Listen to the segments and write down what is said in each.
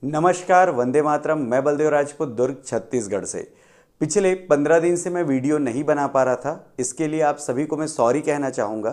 नमस्कार, वंदे मातरम। मैं बलदेव राजपूत, दुर्ग छत्तीसगढ़ से। पिछले 15 दिन से मैं वीडियो नहीं बना पा रहा था। इसके लिए आप सभी को मैं सॉरी कहना चाहूँगा,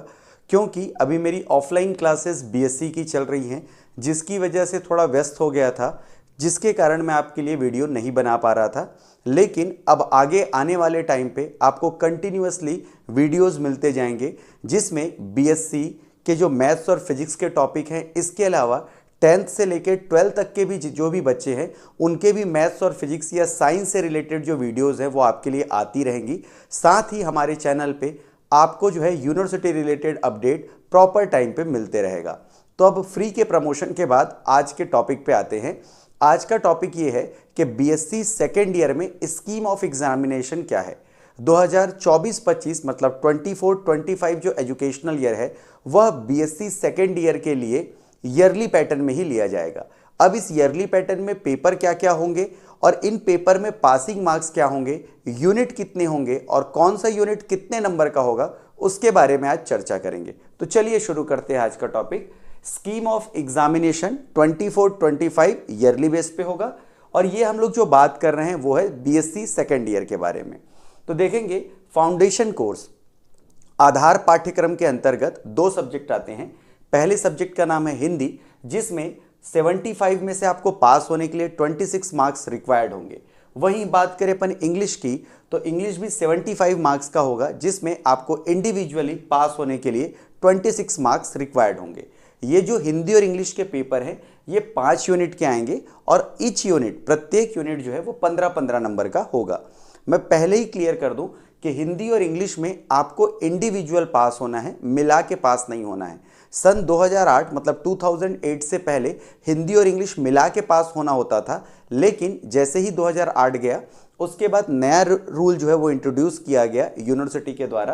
क्योंकि अभी मेरी ऑफलाइन क्लासेस बीएससी की चल रही हैं, जिसकी वजह से थोड़ा व्यस्त हो गया था, जिसके कारण मैं आपके लिए वीडियो नहीं बना पा रहा था। लेकिन अब आगे आने वाले टाइम पे आपको कंटिन्यूअसली वीडियोस मिलते जाएंगे, जिसमें बीएससी के जो मैथ्स और फिजिक्स के टॉपिक हैं, इसके अलावा 10th से लेकर 12th तक के भी जो भी बच्चे हैं उनके भी मैथ्स और फिजिक्स या साइंस से रिलेटेड जो वीडियोस हैं वो आपके लिए आती रहेंगी। साथ ही हमारे चैनल पे आपको जो है university related update proper time पे मिलते रहेगा। तो अब फ्री के प्रमोशन के बाद आज के टॉपिक पे आते हैं। आज का टॉपिक ये है कि बीएससी सेकेंड ईयर में स्कीम ऑफ एग्जामिनेशन क्या है। 2024-25 मतलब 24-25 जो एजुकेशनल ईयर है वह बीएससी सेकेंड ईयर के लिए ईयरली पैटर्न में ही लिया जाएगा। अब इस ईयरली पैटर्न में पेपर क्या क्या होंगे और इन पेपर में पासिंग मार्क्स क्या होंगे, यूनिट कितने होंगे और कौन सा यूनिट कितने नंबर का होगा, उसके बारे में आज चर्चा करेंगे। तो चलिए शुरू करते हैं आज का topic. Scheme of examination 24-25 yearly base पे होगा और ये हम लोग जो बात कर रहे हैं वो है बीएससी सेकेंड ईयर के बारे में। तो देखेंगे फाउंडेशन कोर्स आधार पाठ्यक्रम के अंतर्गत दो सब्जेक्ट आते हैं। पहले सब्जेक्ट का नाम है हिंदी, जिसमें 75 में से आपको पास होने के लिए 26 मार्क्स रिक्वायर्ड होंगे। वहीं बात करें अपन इंग्लिश की, तो इंग्लिश भी 75 मार्क्स का होगा, जिसमें आपको इंडिविजुअली पास होने के लिए 26 मार्क्स रिक्वायर्ड होंगे। ये जो हिंदी और इंग्लिश के पेपर हैं ये 5 यूनिट के आएंगे और ईच यूनिट, प्रत्येक यूनिट जो है वो 15-15 नंबर का होगा। मैं पहले ही क्लियर कर दूं कि हिंदी और इंग्लिश में आपको इंडिविजुअल पास होना है, मिला के पास नहीं होना है। सन 2008 मतलब 2008 से पहले हिंदी और इंग्लिश मिला के पास होना होता था, लेकिन जैसे ही 2008 गया उसके बाद नया रूल जो है वो इंट्रोड्यूस किया गया यूनिवर्सिटी के द्वारा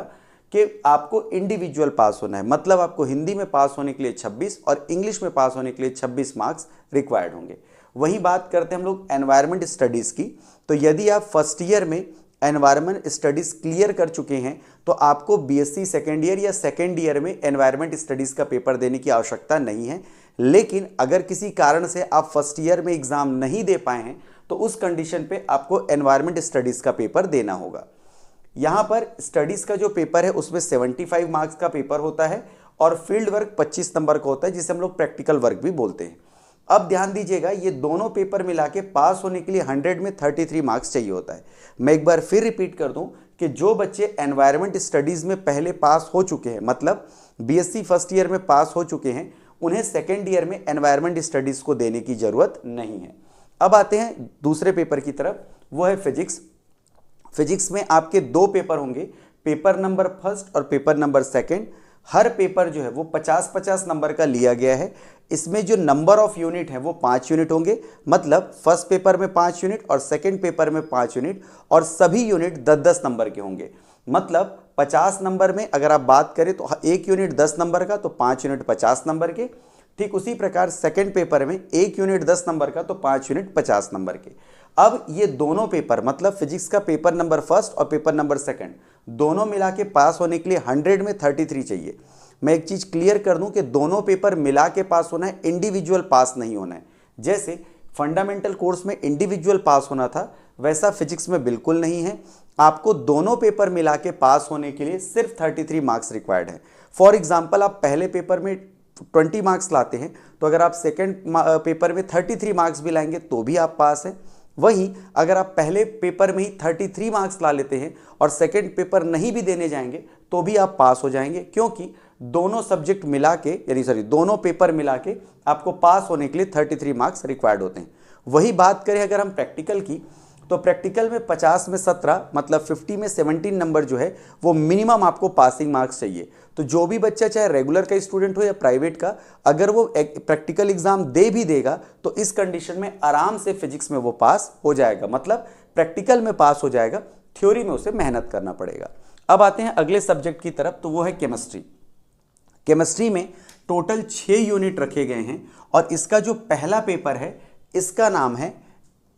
कि आपको इंडिविजुअल पास होना है। मतलब आपको हिंदी में पास होने के लिए 26 और इंग्लिश में पास होने के लिए 26 मार्क्स रिक्वायर्ड होंगे। वही बात करते हैं हम लोग एनवायरमेंट स्टडीज़ की। तो यदि आप फर्स्ट ईयर में एनवायरमेंट स्टडीज़ क्लियर कर चुके हैं तो आपको बीएससी सेकेंड ईयर या सेकेंड ईयर में एनवायरमेंट स्टडीज़ का पेपर देने की आवश्यकता नहीं है। लेकिन अगर किसी कारण से आप फर्स्ट ईयर में एग्ज़ाम नहीं दे पाए हैं तो उस कंडीशन पे आपको एनवायरमेंट स्टडीज़ का पेपर देना होगा। यहाँ पर स्टडीज़ का जो पेपर है उसमें 75 मार्क्स का पेपर होता है और फील्ड वर्क 25 नंबर का होता है, जिसे हम लोग प्रैक्टिकल वर्क भी बोलते हैं। अब ध्यान दीजिएगा, ये दोनों पेपर मिला के पास होने के लिए 100 में 33 मार्क्स चाहिए होता है। मैं एक बार फिर रिपीट कर दूं कि जो बच्चे एनवायरमेंट स्टडीज़ में पहले पास हो चुके हैं, मतलब बीएससी फर्स्ट ईयर में पास हो चुके हैं, उन्हें सेकेंड ईयर में एनवायरमेंट स्टडीज़ को देने की ज़रूरत नहीं है। अब आते हैं दूसरे पेपर की तरफ, वो है फिजिक्स। फिजिक्स में आपके दो पेपर होंगे, पेपर नंबर फर्स्ट और पेपर नंबर सेकेंड। हर पेपर जो है वो 50-50 नंबर का लिया गया है। इसमें जो नंबर ऑफ यूनिट है वो 5 यूनिट होंगे, मतलब फर्स्ट पेपर में 5 यूनिट और सेकंड पेपर में 5 यूनिट, और सभी यूनिट 10-10 नंबर के होंगे। मतलब 50 नंबर में अगर आप बात करें तो एक यूनिट 10 नंबर का, तो 5 यूनिट 50 नंबर के। ठीक उसी प्रकार सेकंड पेपर में एक यूनिट 10 नंबर का, तो 5 यूनिट 50 नंबर के। अब ये दोनों पेपर, मतलब फिजिक्स का पेपर नंबर फर्स्ट और पेपर नंबर सेकंड, दोनों मिला के पास होने के लिए 100 में 33 चाहिए। मैं एक चीज़ क्लियर कर दूं कि दोनों पेपर मिला के पास होना है, इंडिविजुअल पास नहीं होना है। जैसे फंडामेंटल कोर्स में इंडिविजुअल पास होना था, वैसा फिजिक्स में बिल्कुल नहीं है। आपको दोनों पेपर मिला के पास होने के लिए सिर्फ 33 मार्क्स रिक्वायर्ड है। फॉर एग्जाम्पल, आप पहले पेपर में 20 मार्क्स लाते हैं, तो अगर आप सेकेंड पेपर में 33 मार्क्स भी लाएंगे तो भी आप पास हैं। वहीं अगर आप पहले पेपर में ही 33 मार्क्स ला लेते हैं और सेकंड पेपर नहीं भी देने जाएंगे तो भी आप पास हो जाएंगे, क्योंकि दोनों सब्जेक्ट मिला के दोनों पेपर मिला के आपको पास होने के लिए 33 मार्क्स रिक्वायर्ड होते हैं। वही बात करें अगर हम प्रैक्टिकल की, तो प्रैक्टिकल में 50 में 17 मतलब 50 में 17 नंबर जो है वो मिनिमम आपको पासिंग मार्क्स चाहिए। तो जो भी बच्चा चाहे रेगुलर का स्टूडेंट हो या प्राइवेट का, अगर वो प्रैक्टिकल एग्जाम दे भी देगा तो इस कंडीशन में आराम से फिजिक्स में वो पास हो जाएगा, मतलब प्रैक्टिकल में पास हो जाएगा, थ्योरी में उसे मेहनत करना पड़ेगा। अब आते हैं अगले सब्जेक्ट की तरफ, तो वो है केमिस्ट्री। केमिस्ट्री में टोटल 6 यूनिट रखे गए हैं और इसका जो पहला पेपर है इसका नाम है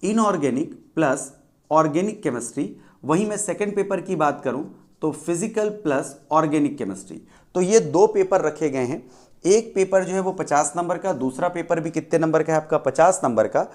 इनऑर्गेनिक प्लस ऑर्गेनिक केमिस्ट्री। वहीं मैं सेकंड पेपर की बात करूं तो फिजिकल प्लस ऑर्गेनिक केमिस्ट्री। तो ये दो पेपर रखे गए हैं। एक पेपर जो है वो 50 नंबर का, दूसरा पेपर भी कितने नंबर का है आपका 50 नंबर का।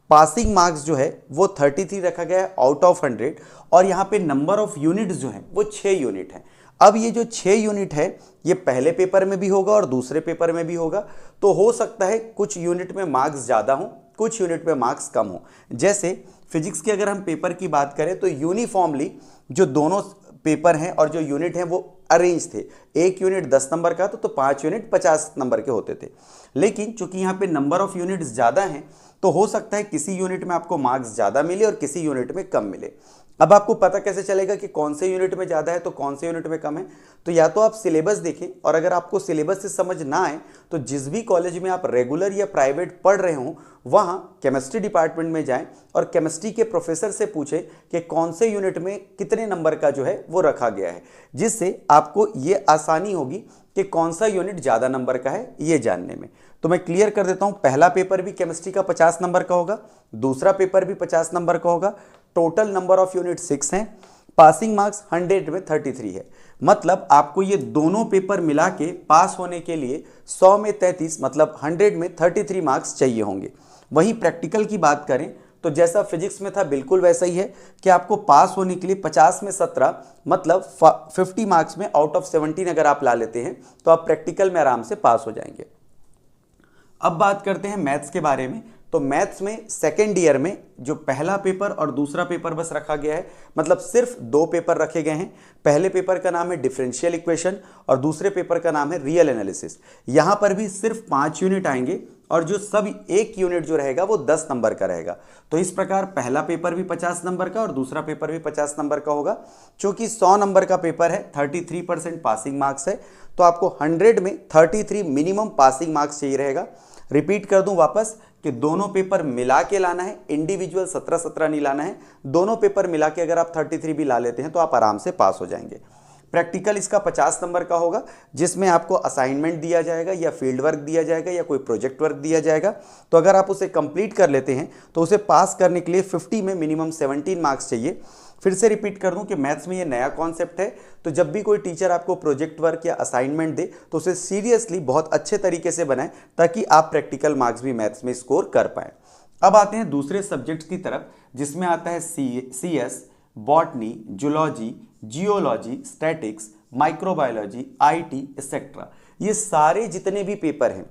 पासिंग मार्क्स जो है वो 33 रखा गया है आउट ऑफ 100, और यहाँ पे नंबर ऑफ यूनिट्स जो है वो 6 यूनिट है। अब ये जो 6 यूनिट है ये पहले पेपर में भी होगा और दूसरे पेपर में भी होगा, तो हो सकता है कुछ यूनिट में मार्क्स ज़्यादा हों, कुछ यूनिट में मार्क्स कम हो। जैसे फिजिक्स की अगर हम पेपर की बात करें तो यूनिफॉर्मली जो दोनों पेपर हैं और जो यूनिट हैं वो अरेंज थे, एक यूनिट 10 नंबर का तो 5 यूनिट 50 नंबर के होते थे। लेकिन चूंकि यहाँ पे नंबर ऑफ यूनिट्स ज़्यादा हैं तो हो सकता है किसी यूनिट में आपको मार्क्स ज़्यादा मिले और किसी यूनिट में कम मिले। अब आपको पता कैसे चलेगा कि कौन से यूनिट में ज़्यादा है तो कौन से यूनिट में कम है? तो या तो आप सिलेबस देखें, और अगर आपको सिलेबस से समझ ना आए तो जिस भी कॉलेज में आप रेगुलर या प्राइवेट पढ़ रहे हों वहाँ केमिस्ट्री डिपार्टमेंट में जाएं और केमिस्ट्री के प्रोफेसर से पूछें कि कौन से यूनिट में कितने नंबर का जो है वो रखा गया है, जिससे आपको ये आसानी होगी कि कौन सा यूनिट ज़्यादा नंबर का है ये जानने में। तो मैं क्लियर कर देता हूँ, पहला पेपर भी केमिस्ट्री का 50 नंबर का होगा, दूसरा पेपर भी 50 नंबर का होगा, टोटल नंबर ऑफ यूनिट 6 हैं, पासिंग मार्क्स 100 में 33 है। मतलब आपको ये दोनों पेपर मिला के पास होने के लिए 100 में 33 मतलब 100 में 33 मार्क्स चाहिए होंगे। वहीं प्रैक्टिकल की बात करें तो जैसा फिजिक्स में था बिल्कुल वैसा ही है कि आपको पास होने के लिए 50 में 17 मतलब 50 मार्क्स में आउट ऑफ 17 अगर आप ला लेते हैं तो आप प्रैक्टिकल में आराम से पास हो जाएंगे। अब बात करते हैं मैथ्स के बारे में। तो मैथ्स में सेकेंड ईयर में जो पहला पेपर और दूसरा पेपर बस रखा गया है, मतलब सिर्फ 2 पेपर रखे गए हैं। पहले पेपर का नाम है डिफरेंशियल इक्वेशन और दूसरे पेपर का नाम है रियल एनालिसिस। यहाँ पर भी सिर्फ 5 यूनिट आएंगे और जो सब एक यूनिट जो रहेगा वो 10 नंबर का रहेगा। तो इस प्रकार पहला पेपर भी 50 नंबर का और दूसरा पेपर भी 50 नंबर का होगा। चूंकि 100 नंबर का पेपर है, 33% पासिंग मार्क्स है, तो आपको 100 में 33 मिनिमम पासिंग मार्क्स चाहिए रहेगा। रिपीट कर दूं वापस कि दोनों पेपर मिला के लाना है, इंडिविजुअल 17-17 नहीं लाना है। दोनों पेपर मिला के अगर आप 33 भी ला लेते हैं तो आप आराम से पास हो जाएंगे। प्रैक्टिकल इसका 50 नंबर का होगा, जिसमें आपको असाइनमेंट दिया जाएगा या फील्ड वर्क दिया जाएगा या कोई प्रोजेक्ट वर्क दिया जाएगा। तो अगर आप उसे कंप्लीट कर लेते हैं तो उसे पास करने के लिए 50 में मिनिमम 17 मार्क्स चाहिए। फिर से रिपीट कर दूं कि मैथ्स में ये नया कॉन्सेप्ट है, तो जब भी कोई टीचर आपको प्रोजेक्ट वर्क या असाइनमेंट दे तो उसे सीरियसली बहुत अच्छे तरीके से बनाएं ताकि आप प्रैक्टिकल मार्क्स भी मैथ्स में स्कोर कर पाएं। अब आते हैं दूसरे सब्जेक्ट्स की तरफ, जिसमें आता है CS, botany, zoology, geology, statics, microbiology, IT etcetera. ये सारे जितने भी पेपर हैं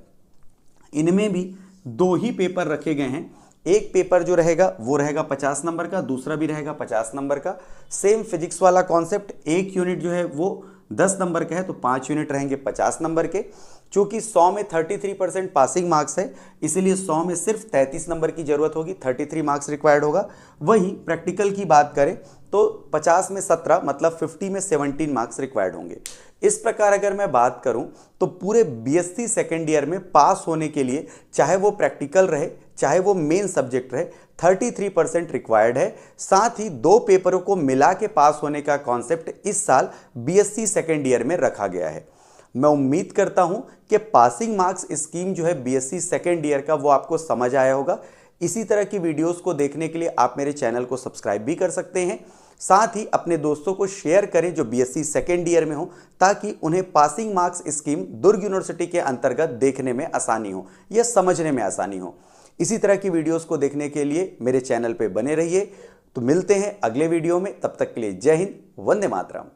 इनमें भी 2 ही पेपर रखे गए हैं। एक पेपर जो रहेगा वो रहेगा 50 नंबर का, दूसरा भी रहेगा 50 नंबर का। सेम फिजिक्स वाला कॉन्सेप्ट, एक यूनिट जो है वो 10 नंबर का है तो 5 यूनिट रहेंगे 50 नंबर के। चूंकि 100 में 33% पासिंग मार्क्स है इसलिए 100 में सिर्फ 33 नंबर की जरूरत होगी, 33 मार्क्स रिक्वायर्ड होगा। वहीं प्रैक्टिकल की बात करें तो 50 में 17 मतलब 50 में 17 मार्क्स रिक्वायर्ड होंगे। इस प्रकार अगर मैं बात करूं तो पूरे BSc सेकेंड ईयर में पास होने के लिए चाहे वो प्रैक्टिकल रहे चाहे वो मेन सब्जेक्ट रहे 33% रिक्वायर्ड है। साथ ही 2 पेपरों को मिला के पास होने का कॉन्सेप्ट इस साल BSc सेकेंड ईयर में रखा गया है। मैं उम्मीद करता हूं कि पासिंग मार्क्स स्कीम जो है BSc सेकेंड ईयर का वो आपको समझ आया होगा। इसी तरह की वीडियोस को देखने के लिए आप मेरे चैनल को सब्सक्राइब भी कर सकते हैं। साथ ही अपने दोस्तों को शेयर करें जो BSc सेकेंड ईयर में हो, ताकि उन्हें पासिंग मार्क्स स्कीम दुर्ग यूनिवर्सिटी के अंतर्गत देखने में आसानी हो या समझने में आसानी हो। इसी तरह की वीडियोस को देखने के लिए मेरे चैनल पे बने रहिए। तो मिलते हैं अगले वीडियो में, तब तक के लिए जय हिंद, वंदे मातरम।